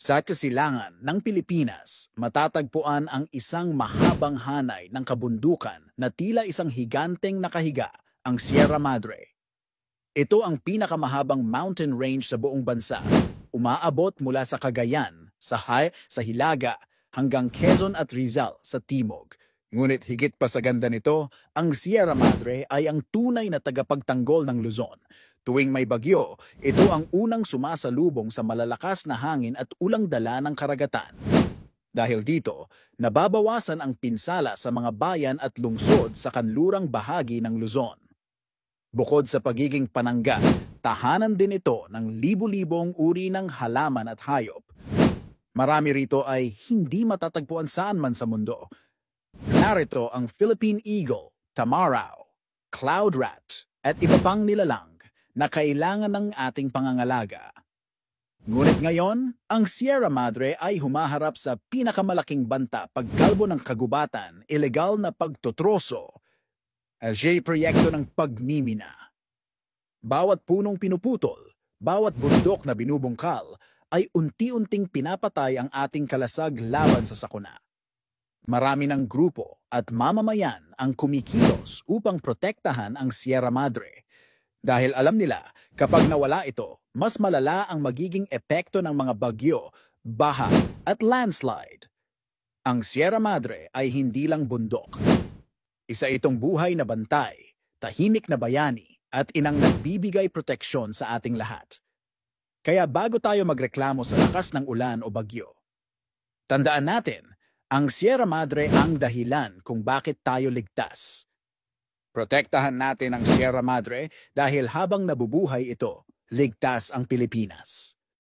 Sa kasilangan ng Pilipinas, matatagpuan ang isang mahabang hanay ng kabundukan na tila isang higanteng nakahiga, ang Sierra Madre. Ito ang pinakamahabang mountain range sa buong bansa. Umaabot mula sa Cagayan, sa Hilaga, hanggang Quezon at Rizal sa timog. Ngunit higit pa sa ganda nito, ang Sierra Madre ay ang tunay na tagapagtanggol ng Luzon. Tuwing may bagyo, ito ang unang sumasalubong sa malalakas na hangin at ulang dala ng karagatan. Dahil dito, nababawasan ang pinsala sa mga bayan at lungsod sa kanlurang bahagi ng Luzon. Bukod sa pagiging panangga, tahanan din ito ng libu-libong uri ng halaman at hayop. Marami rito ay hindi matatagpuan saan man sa mundo. Narito ang Philippine Eagle, Tamarao, Cloud Rat, at iba pang nilalang na kailangan ng ating pangangalaga. Ngunit ngayon, ang Sierra Madre ay humaharap sa pinakamalaking banta pagkalbo ng kagubatan, ilegal na pagtotroso, at proyekto ng pagmimina. Bawat punong pinuputol, bawat bundok na binubungkal, ay unti-unting pinapatay ang ating kalasag laban sa sakuna. Marami ng grupo at mamamayan ang kumikilos upang protektahan ang Sierra Madre. Dahil alam nila, kapag nawala ito, mas malala ang magiging epekto ng mga bagyo, baha at landslide. Ang Sierra Madre ay hindi lang bundok. Isa itong buhay na bantay, tahimik na bayani, at inang nagbibigay proteksyon sa ating lahat. Kaya bago tayo magreklamo sa lakas ng ulan o bagyo, tandaan natin, ang Sierra Madre ang dahilan kung bakit tayo ligtas. Protektahan natin ang Sierra Madre dahil habang nabubuhay ito, ligtas ang Pilipinas.